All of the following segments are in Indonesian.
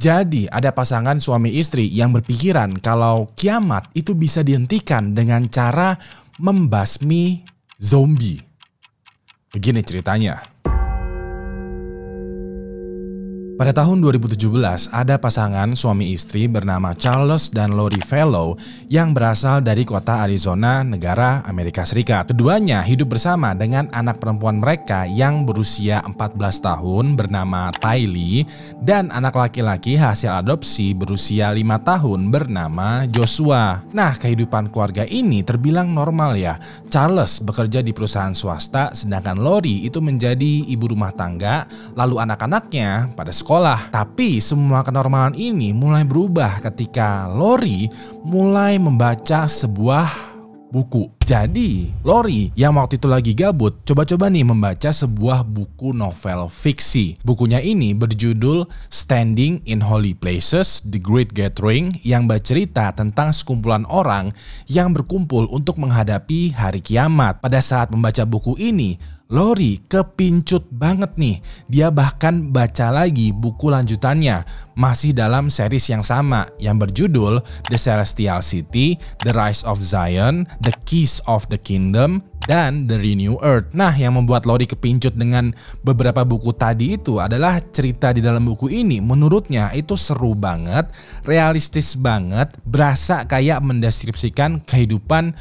Jadi ada pasangan suami istri yang berpikiran kalau kiamat itu bisa dihentikan dengan cara membasmi zombie. Begini ceritanya. Pada tahun 2017, ada pasangan suami istri bernama Charles dan Lori Fellow yang berasal dari kota Arizona, negara Amerika Serikat. Keduanya hidup bersama dengan anak perempuan mereka yang berusia 14 tahun bernama Tylee dan anak laki-laki hasil adopsi berusia 5 tahun bernama Joshua. Nah, kehidupan keluarga ini terbilang normal ya. Charles bekerja di perusahaan swasta, sedangkan Lori itu menjadi ibu rumah tangga, lalu anak-anaknya pada sekolah. Tapi semua kenormalan ini mulai berubah ketika Lori mulai membaca sebuah buku. Jadi Lori yang waktu itu lagi gabut coba-coba nih membaca sebuah buku novel fiksi. Bukunya ini berjudul Standing in Holy Places: The Great Gathering, yang bercerita tentang sekumpulan orang yang berkumpul untuk menghadapi hari kiamat. Pada saat membaca buku ini, Lori kepincut banget nih. Dia bahkan baca lagi buku lanjutannya, masih dalam series yang sama, yang berjudul The Celestial City, The Rise of Zion, The Keys of the Kingdom, dan The Renew Earth. Nah, yang membuat Lori kepincut dengan beberapa buku tadi itu adalah cerita di dalam buku ini menurutnya itu seru banget, realistis banget, berasa kayak mendeskripsikan kehidupan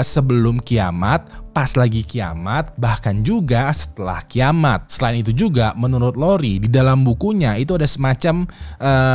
sebelum kiamat, pas lagi kiamat, bahkan juga setelah kiamat. Selain itu juga menurut Lori di dalam bukunya itu ada semacam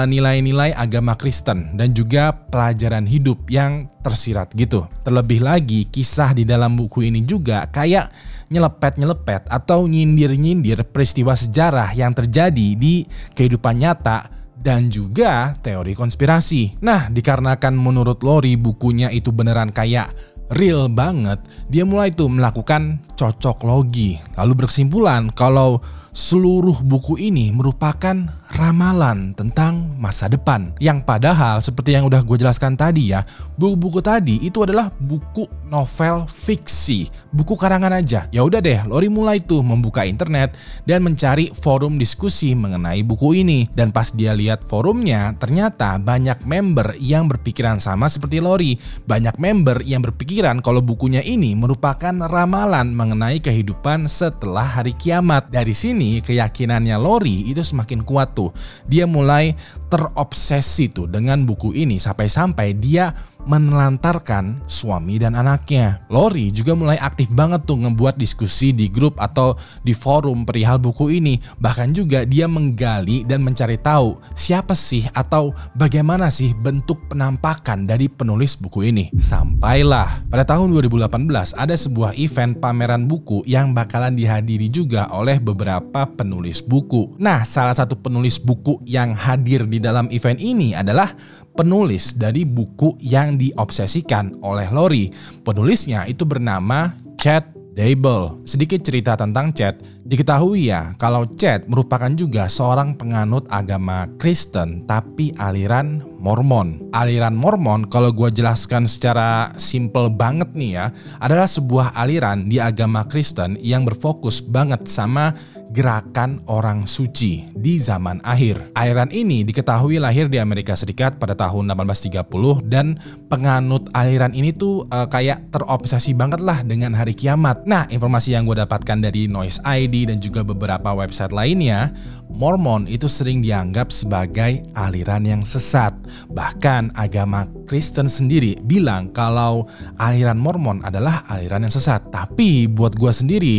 nilai-nilai agama Kristen dan juga pelajaran hidup yang tersirat gitu. Terlebih lagi kisah di dalam buku ini juga kayak nyelepet-nyelepet atau nyindir-nyindir peristiwa sejarah yang terjadi di kehidupan nyata dan juga teori konspirasi. Nah, dikarenakan menurut Lori bukunya itu beneran kayak real banget, dia mulai tuh melakukan cocok logi, lalu berkesimpulan kalau seluruh buku ini merupakan ramalan tentang masa depan. Yang padahal seperti yang udah gue jelaskan tadi ya, buku-buku tadi itu adalah buku novel fiksi, buku karangan aja. Ya udah deh, Lori mulai tuh membuka internet dan mencari forum diskusi mengenai buku ini. Dan pas dia lihat forumnya, ternyata banyak member yang berpikiran sama seperti Lori. Banyak member yang berpikiran kalau bukunya ini merupakan ramalan mengenai kehidupan setelah hari kiamat. Dari sini keyakinannya Lori itu semakin kuat tuh. Dia mulai terobsesi tuh dengan buku ini sampai-sampai dia menelantarkan suami dan anaknya. Lori juga mulai aktif banget tuh ngebuat diskusi di grup atau di forum perihal buku ini. Bahkan juga dia menggali dan mencari tahu siapa sih atau bagaimana sih bentuk penampakan dari penulis buku ini. Sampailah pada tahun 2018 ada sebuah event pameran buku yang bakalan dihadiri juga oleh beberapa penulis buku. Nah, salah satu penulis buku yang hadir di dalam event ini adalah penulis dari buku yang diobsesikan oleh Lori. Penulisnya itu bernama Chad Daybell. Sedikit cerita tentang Chad. Diketahui ya kalau Chad merupakan juga seorang penganut agama Kristen tapi aliran Mormon. Aliran Mormon kalau gue jelaskan secara simple banget nih ya, adalah sebuah aliran di agama Kristen yang berfokus banget sama gerakan orang suci di zaman akhir. Aliran ini diketahui lahir di Amerika Serikat pada tahun 1830 dan penganut aliran ini tuh kayak terobsesi banget lah dengan hari kiamat. Nah, informasi yang gue dapatkan dari Noise ID dan juga beberapa website lainnya, Mormon itu sering dianggap sebagai aliran yang sesat. Bahkan agama Kristen sendiri bilang kalau aliran Mormon adalah aliran yang sesat. Tapi buat gue sendiri,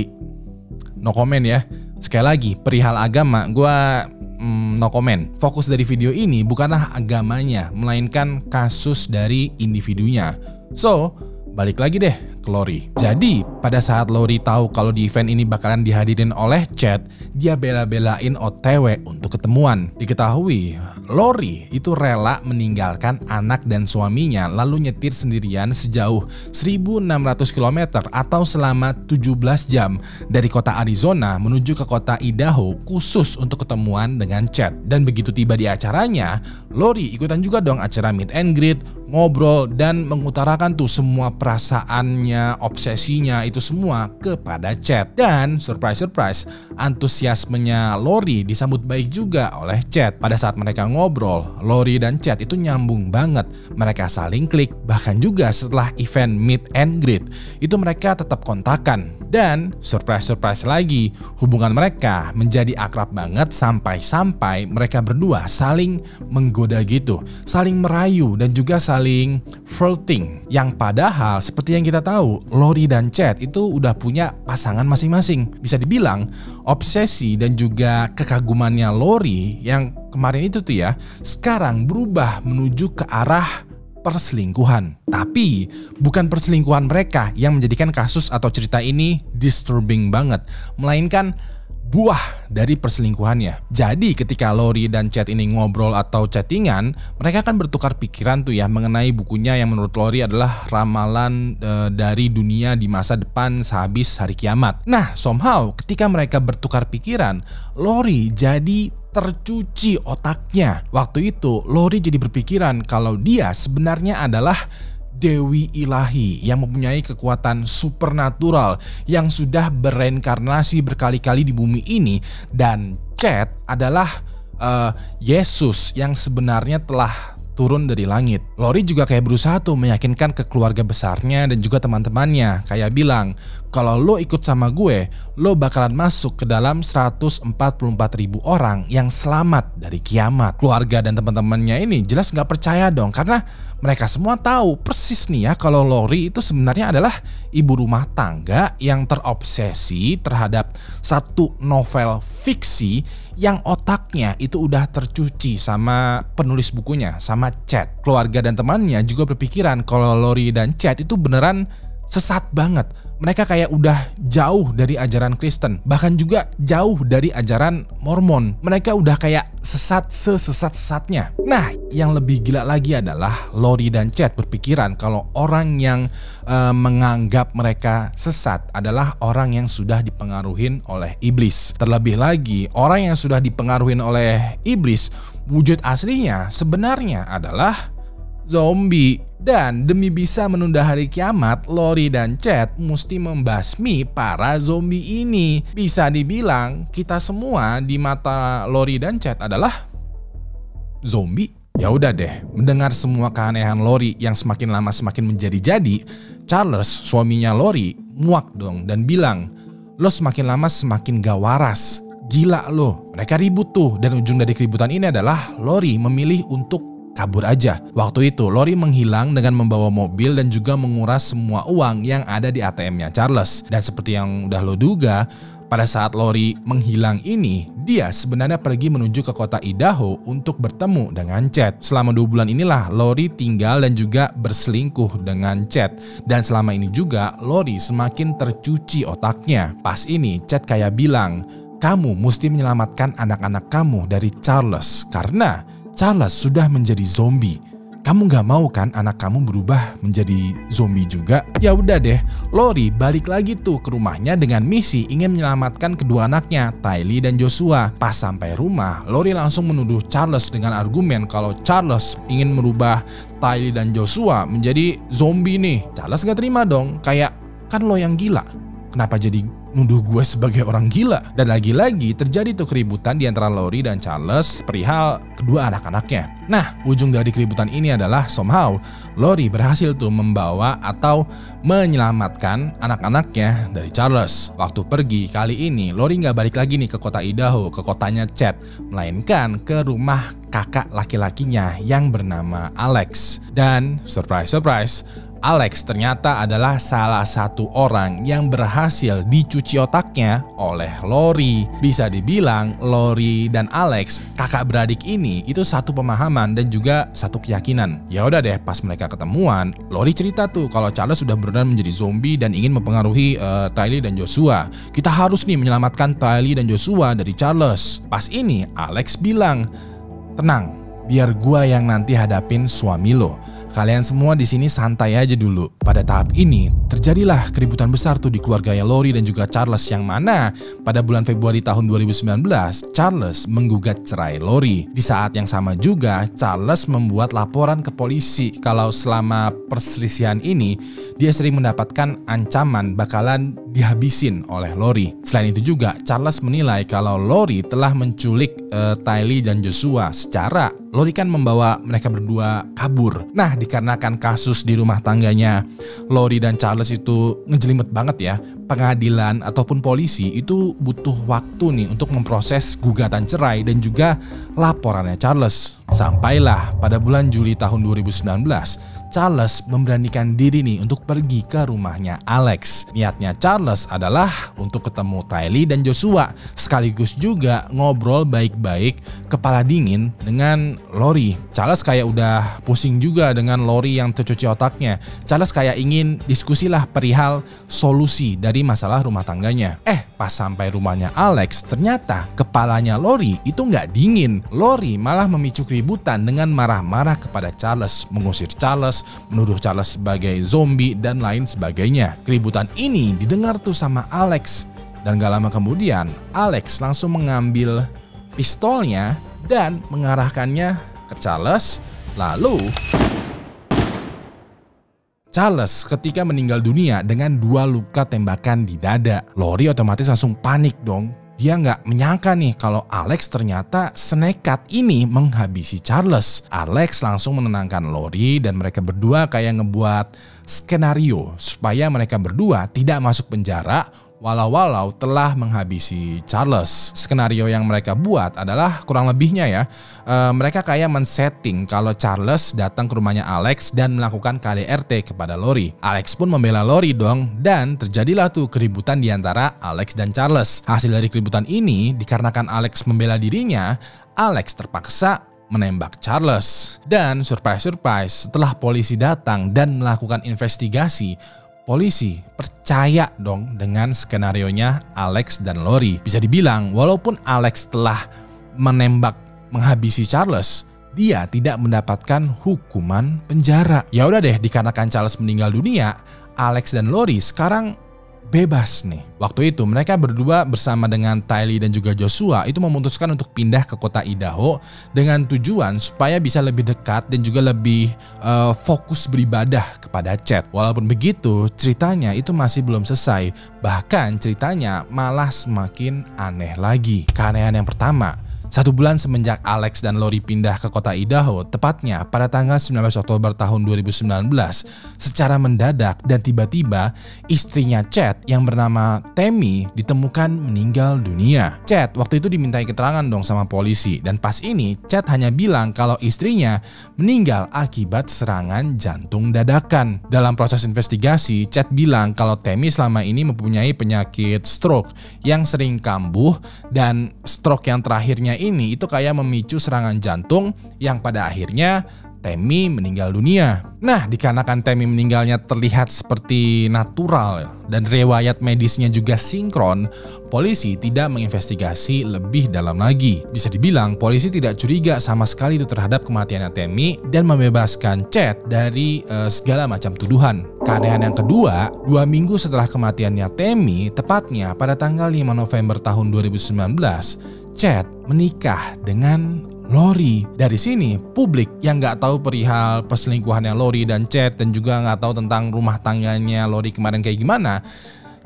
no comment ya. Sekali lagi, perihal agama, gue no comment. Fokus dari video ini bukanlah agamanya, melainkan kasus dari individunya. So, balik lagi deh ke Lori. Jadi, pada saat Lori tahu kalau di event ini bakalan dihadirin oleh Chad, dia bela-belain OTW untuk ketemuan. Diketahui, Lori itu rela meninggalkan anak dan suaminya lalu nyetir sendirian sejauh 1.600 km atau selama 17 jam dari kota Arizona menuju ke kota Idaho khusus untuk ketemuan dengan Chad. Dan begitu tiba di acaranya, Lori ikutan juga dong acara meet and greet, ngobrol dan mengutarakan tuh semua perasaannya, obsesinya itu semua kepada Chad. Dan surprise, antusiasmenya Lori disambut baik juga oleh Chad. Pada saat mereka ngobrol, Lori dan Chad itu nyambung banget. Mereka saling klik, bahkan juga setelah event meet and greet itu mereka tetap kontakan. Dan surprise lagi, hubungan mereka menjadi akrab banget sampai mereka berdua saling menggoda gitu, saling merayu dan juga saling flirting. Yang padahal seperti yang kita tahu, Lori dan Chad itu udah punya pasangan masing-masing. Bisa dibilang obsesi dan juga kekagumannya Lori yang kemarin itu tuh ya, sekarang berubah menuju ke arah perselingkuhan. Tapi bukan perselingkuhan mereka yang menjadikan kasus atau cerita ini disturbing banget, melainkan buah dari perselingkuhannya. Jadi ketika Lori dan Chad ini ngobrol atau chattingan, mereka kan bertukar pikiran tuh ya mengenai bukunya yang menurut Lori adalah ramalan dari dunia di masa depan sehabis hari kiamat. Nah, somehow ketika mereka bertukar pikiran, Lori jadi tercuci otaknya. Waktu itu Lori jadi berpikiran kalau dia sebenarnya adalah Dewi ilahi yang mempunyai kekuatan supernatural yang sudah bereinkarnasi berkali-kali di bumi ini, dan Chad adalah Yesus yang sebenarnya telah turun dari langit. Lori juga kayak berusaha tuh meyakinkan ke keluarga besarnya dan juga teman-temannya, kayak bilang kalau lo ikut sama gue, lo bakalan masuk ke dalam 144.000 orang yang selamat dari kiamat. Keluarga dan teman-temannya ini jelas nggak percaya dong, karena mereka semua tahu persis nih ya kalau Lori itu sebenarnya adalah ibu rumah tangga yang terobsesi terhadap satu novel fiksi yang otaknya itu udah tercuci sama penulis bukunya, sama Chad. Keluarga dan temannya juga berpikiran kalau Lori dan Chad itu beneran sesat banget. Mereka kayak udah jauh dari ajaran Kristen, bahkan juga jauh dari ajaran Mormon. Mereka udah kayak sesat sesat-sesatnya. Nah, yang lebih gila lagi adalah Lori dan Chad berpikiran kalau orang yang menganggap mereka sesat adalah orang yang sudah dipengaruhi oleh iblis. Terlebih lagi, orang yang sudah dipengaruhi oleh iblis, wujud aslinya sebenarnya adalah zombie. Dan demi bisa menunda hari kiamat, Lori dan Chad mesti membasmi para zombie ini. Bisa dibilang kita semua di mata Lori dan Chad adalah zombie. Ya udah deh, mendengar semua keanehan Lori yang semakin lama semakin menjadi-jadi, Charles, suaminya Lori, muak dong dan bilang, lo semakin lama semakin gak waras. Gila lo. Mereka ribut tuh, dan ujung dari keributan ini adalah Lori memilih untuk kabur aja. Waktu itu Lori menghilang dengan membawa mobil dan juga menguras semua uang yang ada di ATM-nya Charles. Dan seperti yang udah lo duga, pada saat Lori menghilang ini, dia sebenarnya pergi menuju ke kota Idaho untuk bertemu dengan Chad. Selama 2 bulan inilah Lori tinggal dan juga berselingkuh dengan Chad. Dan selama ini juga Lori semakin tercuci otaknya. Pas ini Chad kayak bilang, kamu mesti menyelamatkan anak-anak kamu dari Charles karena Charles sudah menjadi zombie. Kamu gak mau kan anak kamu berubah menjadi zombie juga? Ya udah deh, Lori balik lagi tuh ke rumahnya dengan misi ingin menyelamatkan kedua anaknya, Tylee dan Joshua. Pas sampai rumah, Lori langsung menuduh Charles dengan argumen kalau Charles ingin merubah Tylee dan Joshua menjadi zombie nih. Charles gak terima dong, kayak kan lo yang gila. Kenapa jadi nuduh gue sebagai orang gila? Dan lagi-lagi terjadi tuh keributan di antara Lori dan Charles perihal kedua anak-anaknya. Nah, ujung dari keributan ini adalah somehow Lori berhasil tuh membawa atau menyelamatkan anak-anaknya dari Charles. Waktu pergi kali ini Lori nggak balik lagi nih ke kota Idaho, ke kotanya Chad, melainkan ke rumah kakak laki-lakinya yang bernama Alex. Dan surprise, Alex ternyata adalah salah satu orang yang berhasil dicuci otaknya oleh Lori. Bisa dibilang Lori dan Alex, kakak beradik ini itu satu pemahaman dan juga satu keyakinan. Ya udah deh, pas mereka ketemuan, Lori cerita tuh kalau Charles sudah benar menjadi zombie dan ingin mempengaruhi Tylee dan Joshua. Kita harus nih menyelamatkan Tylee dan Joshua dari Charles. Pas ini Alex bilang, tenang, biar gua yang nanti hadapin suami lo. Kalian semua di sini santai aja dulu. Pada tahap ini, terjadilah keributan besar tuh di keluarganya Lori dan juga Charles, yang mana pada bulan Februari tahun 2019, Charles menggugat cerai Lori. Di saat yang sama juga, Charles membuat laporan ke polisi kalau selama perselisihan ini, dia sering mendapatkan ancaman bakalan dihabisin oleh Lori. Selain itu juga, Charles menilai kalau Lori telah menculik Tylee dan Joshua. Secara Lori kan membawa mereka berdua kabur. Nah, dikarenakan kasus di rumah tangganya Lori dan Charles itu ngejelimet banget ya, pengadilan ataupun polisi itu butuh waktu nih untuk memproses gugatan cerai dan juga laporannya Charles. Sampailah pada bulan Juli tahun 2019, Charles memberanikan diri nih untuk pergi ke rumahnya Alex. Niatnya Charles adalah untuk ketemu Tylee dan Joshua, sekaligus juga ngobrol baik-baik kepala dingin dengan Lori. Charles kayak udah pusing juga dengan Lori yang tercuci otaknya. Charles kayak ingin diskusilah perihal solusi dari masalah rumah tangganya. Pas sampai rumahnya Alex, ternyata kepalanya Lori itu nggak dingin. Lori malah memicu keributan dengan marah-marah kepada Charles, mengusir Charles, menuduh Charles sebagai zombie dan lain sebagainya. Keributan ini didengar tuh sama Alex, dan gak lama kemudian Alex langsung mengambil pistolnya dan mengarahkannya ke Charles. Lalu Charles ketika meninggal dunia dengan 2 luka tembakan di dada. Lori otomatis langsung panik dong. Dia nggak menyangka nih kalau Alex ternyata senekat ini menghabisi Charles. Alex langsung menenangkan Lori dan mereka berdua kayak ngebuat skenario supaya mereka berdua tidak masuk penjara walau telah menghabisi Charles. Skenario yang mereka buat adalah kurang lebihnya ya, mereka kayak men-setting kalau Charles datang ke rumahnya Alex dan melakukan KDRT kepada Lori. Alex pun membela Lori dong, dan terjadilah tuh keributan di antara Alex dan Charles. Hasil dari keributan ini, dikarenakan Alex membela dirinya, Alex terpaksa menembak Charles. Dan surprise, setelah polisi datang dan melakukan investigasi, polisi percaya dong dengan skenarionya Alex dan Lori. Bisa dibilang walaupun Alex telah menghabisi Charles, dia tidak mendapatkan hukuman penjara. Ya udah deh, dikarenakan Charles meninggal dunia, Alex dan Lori sekarang bebas nih. Waktu itu mereka berdua bersama dengan Tylee dan juga Joshua itu memutuskan untuk pindah ke kota Idaho dengan tujuan supaya bisa lebih dekat dan juga lebih fokus beribadah kepada Chad. Walaupun begitu, ceritanya itu masih belum selesai. Bahkan ceritanya malah semakin aneh lagi. Keanehan yang pertama, 1 bulan semenjak Alex dan Lori pindah ke kota Idaho, tepatnya pada tanggal 19 Oktober tahun 2019, secara mendadak dan tiba-tiba istrinya Chad yang bernama Tammy ditemukan meninggal dunia. Chad waktu itu dimintai keterangan dong sama polisi, dan pas ini Chad hanya bilang kalau istrinya meninggal akibat serangan jantung dadakan. Dalam proses investigasi, Chad bilang kalau Tammy selama ini mempunyai penyakit stroke yang sering kambuh, dan stroke yang terakhirnya ini itu kayak memicu serangan jantung yang pada akhirnya Tammy meninggal dunia. Nah, dikarenakan Tammy meninggalnya terlihat seperti natural dan riwayat medisnya juga sinkron, polisi tidak menginvestigasi lebih dalam lagi. Bisa dibilang polisi tidak curiga sama sekali itu terhadap kematiannya Tammy dan membebaskan Chad dari segala macam tuduhan. Keanehan yang kedua, 2 minggu setelah kematiannya Tammy, tepatnya pada tanggal 5 November tahun 2019, Chad menikah dengan Lori. Dari sini publik yang nggak tahu perihal perselingkuhannya Lori dan Chad dan juga nggak tahu tentang rumah tangganya Lori kemarin kayak gimana,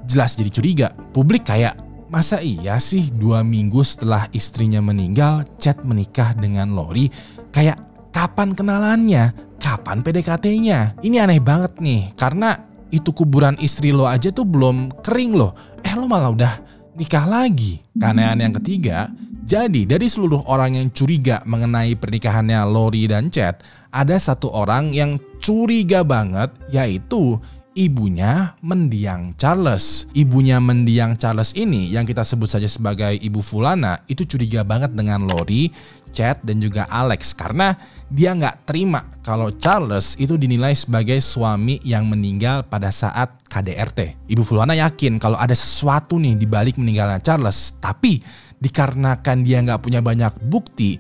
jelas jadi curiga. Publik kayak, masa iya sih 2 minggu setelah istrinya meninggal Chad menikah dengan Lori? Kayak kapan kenalannya? Kapan PDKT-nya? Ini aneh banget nih, karena itu kuburan istri lo aja tuh belum kering loh. Lo malah udah nikah lagi. Keanehan yang ketiga, jadi dari seluruh orang yang curiga mengenai pernikahannya Lori dan Chad, ada 1 orang yang curiga banget, yaitu ibunya mendiang Charles. Ibunya mendiang Charles ini yang kita sebut saja sebagai Ibu Fulana itu curiga banget dengan Lori, Chad dan juga Alex, karena dia nggak terima kalau Charles itu dinilai sebagai suami yang meninggal pada saat KDRT. Ibu Fulana yakin kalau ada sesuatu nih di balik meninggalnya Charles, tapi dikarenakan dia nggak punya banyak bukti,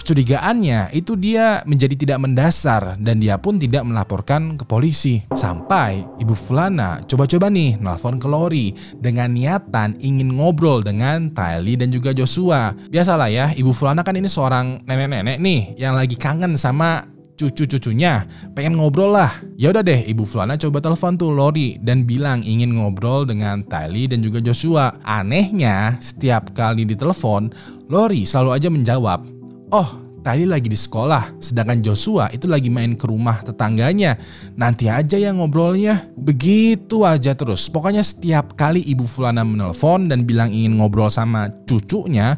kecurigaannya itu dia menjadi tidak mendasar dan dia pun tidak melaporkan ke polisi. Sampai Ibu Fulana coba-coba nih nelfon ke Lori dengan niatan ingin ngobrol dengan Tylee dan juga Joshua. Biasalah ya, Ibu Fulana kan ini seorang nenek-nenek nih yang lagi kangen sama cucu-cucunya, pengen ngobrol lah. Ya udah deh, Ibu Fulana coba telepon tuh Lori dan bilang ingin ngobrol dengan Tylee dan juga Joshua. Anehnya, setiap kali ditelepon, Lori selalu aja menjawab, "Oh, Tylee lagi di sekolah, sedangkan Joshua itu lagi main ke rumah tetangganya. Nanti aja ya ngobrolnya." Begitu aja terus. Pokoknya setiap kali Ibu Fulana menelpon dan bilang ingin ngobrol sama cucunya,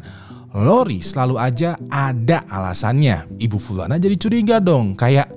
Lori selalu aja ada alasannya. Ibu Fulana jadi curiga dong, kayak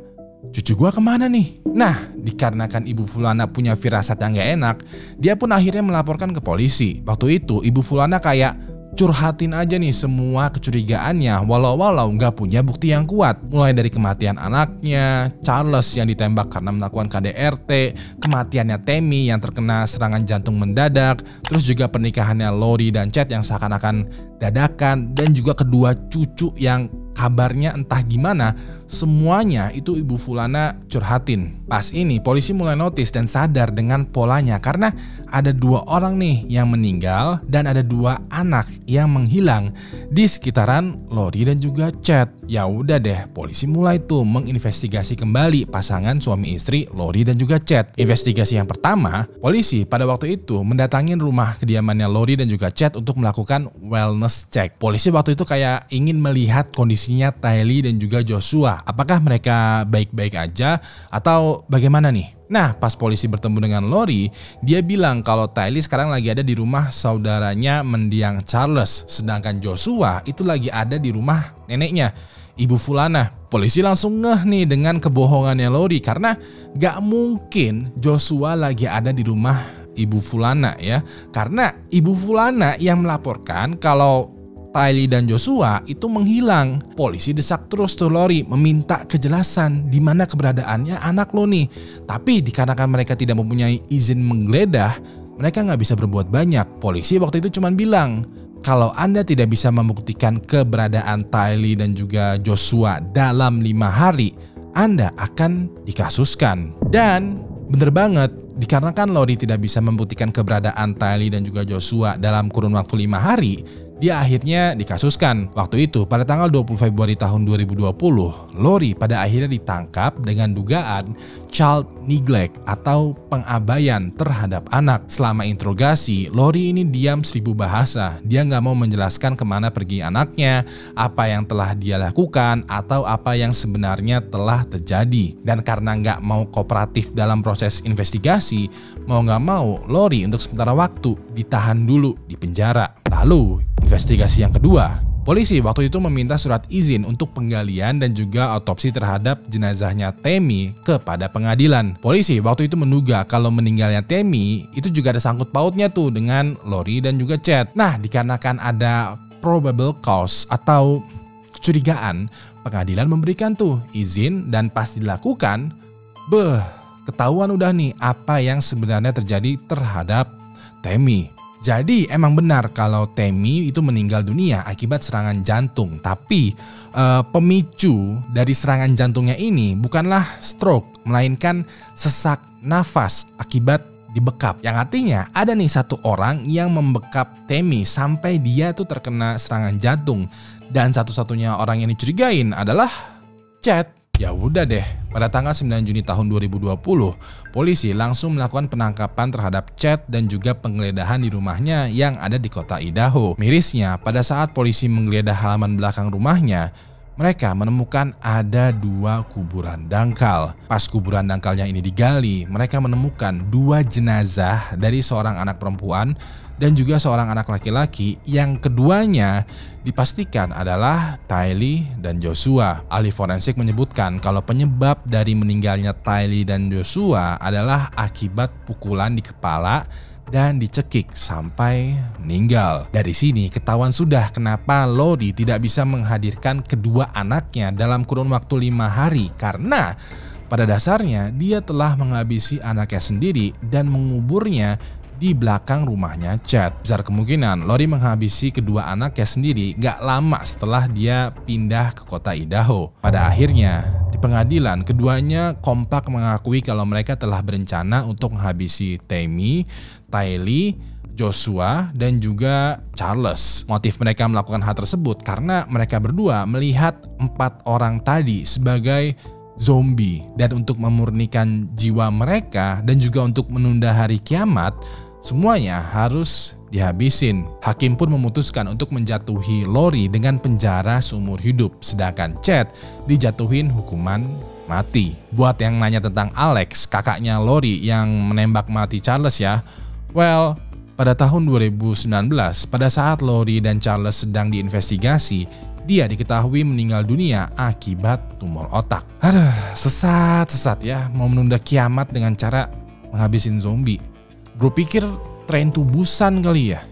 cucu gua kemana nih? Nah, dikarenakan Ibu Fulana punya firasat yang gak enak, dia pun akhirnya melaporkan ke polisi. Waktu itu Ibu Fulana kayak curhatin aja nih semua kecurigaannya walau nggak punya bukti yang kuat. Mulai dari kematian anaknya, Charles yang ditembak karena melakukan KDRT, kematiannya Tammy yang terkena serangan jantung mendadak, terus juga pernikahannya Lori dan Chad yang seakan-akan dadakan, dan juga kedua cucu yang kabarnya entah gimana. Semuanya itu Ibu Fulana curhatin. Pas ini polisi mulai notice dan sadar dengan polanya karena ada 2 orang nih yang meninggal dan ada 2 anak yang menghilang di sekitaran Lori dan juga Chad. Ya udah deh, polisi mulai tuh menginvestigasi kembali pasangan suami istri Lori dan juga Chad. Investigasi yang pertama, polisi pada waktu itu mendatangin rumah kediamannya Lori dan juga Chad untuk melakukan wellness check. Polisi waktu itu kayak ingin melihat kondisinya Tylee dan juga Joshua. Apakah mereka baik-baik aja atau bagaimana nih? Nah, pas polisi bertemu dengan Lori, dia bilang kalau Tylee sekarang lagi ada di rumah saudaranya mendiang Charles, sedangkan Joshua itu lagi ada di rumah neneknya, Ibu Fulana. Polisi langsung ngeh nih dengan kebohongannya Lori karena gak mungkin Joshua lagi ada di rumah Ibu Fulana ya. Karena Ibu Fulana yang melaporkan kalau Tylee dan Joshua itu menghilang. Polisi desak terus tuh Lori meminta kejelasan di mana keberadaannya anak lo nih. Tapi dikarenakan mereka tidak mempunyai izin menggeledah, mereka nggak bisa berbuat banyak. Polisi waktu itu cuma bilang, kalau Anda tidak bisa membuktikan keberadaan Tylee dan juga Joshua dalam 5 hari, Anda akan dikasuskan. Dan bener banget, dikarenakan Lori tidak bisa membuktikan keberadaan Tylee dan juga Joshua dalam kurun waktu 5 hari, dia akhirnya dikasuskan. Waktu itu pada tanggal 20 Februari tahun 2020, Lori pada akhirnya ditangkap dengan dugaan child neglect atau pengabaian terhadap anak. Selama interogasi, Lori ini diam 1000 bahasa. Dia nggak mau menjelaskan kemana pergi anaknya, apa yang telah dia lakukan, atau apa yang sebenarnya telah terjadi. Dan karena nggak mau kooperatif dalam proses investigasi, mau nggak mau Lori untuk sementara waktu ditahan dulu di penjara. Lalu investigasi yang kedua, polisi waktu itu meminta surat izin untuk penggalian dan juga autopsi terhadap jenazahnya Tammy kepada pengadilan. Polisi waktu itu menduga kalau meninggalnya Tammy itu juga ada sangkut pautnya tuh dengan Lori dan juga Chad. Nah, dikarenakan ada probable cause atau kecurigaan, pengadilan memberikan tuh izin dan pas dilakukan, ketahuan udah nih apa yang sebenarnya terjadi terhadap Tammy. Jadi emang benar kalau Tammy itu meninggal dunia akibat serangan jantung. Tapi pemicu dari serangan jantungnya ini bukanlah stroke, melainkan sesak nafas akibat dibekap. Yang artinya ada nih 1 orang yang membekap Tammy sampai dia tuh terkena serangan jantung. Dan satu-satunya orang yang dicurigain adalah Chad. Ya udah deh, pada tanggal 9 Juni tahun 2020, polisi langsung melakukan penangkapan terhadap Chad dan juga penggeledahan di rumahnya yang ada di kota Idaho. Mirisnya, pada saat polisi menggeledah halaman belakang rumahnya, mereka menemukan ada 2 kuburan dangkal. Pas kuburan dangkalnya ini digali, mereka menemukan 2 jenazah dari seorang anak perempuan dan juga seorang anak laki-laki yang keduanya dipastikan adalah Tylee dan Joshua. Ahli forensik menyebutkan kalau penyebab dari meninggalnya Tylee dan Joshua adalah akibat pukulan di kepala dan dicekik sampai meninggal. Dari sini ketahuan sudah kenapa Lori tidak bisa menghadirkan kedua anaknya dalam kurun waktu 5 hari, karena pada dasarnya dia telah menghabisi anaknya sendiri dan menguburnya di belakang rumahnya Chad. Besar kemungkinan Lori menghabisi kedua anaknya sendiri gak lama setelah dia pindah ke kota Idaho. Pada akhirnya, di pengadilan keduanya kompak mengakui kalau mereka telah berencana untuk menghabisi Tammy, Tylee, Joshua, dan juga Charles. Motif mereka melakukan hal tersebut karena mereka berdua melihat 4 orang tadi sebagai zombie, dan untuk memurnikan jiwa mereka dan juga untuk menunda hari kiamat, semuanya harus dihabisin. Hakim pun memutuskan untuk menjatuhi Lori dengan penjara seumur hidup, sedangkan Chad dijatuhin hukuman mati. Buat yang nanya tentang Alex, kakaknya Lori yang menembak mati Charles ya, well, pada tahun 2019, pada saat Lori dan Charles sedang diinvestigasi, dia diketahui meninggal dunia akibat tumor otak. Aduh, sesat ya, mau menunda kiamat dengan cara menghabisin zombie. Bro pikir tren tubusan kali ya?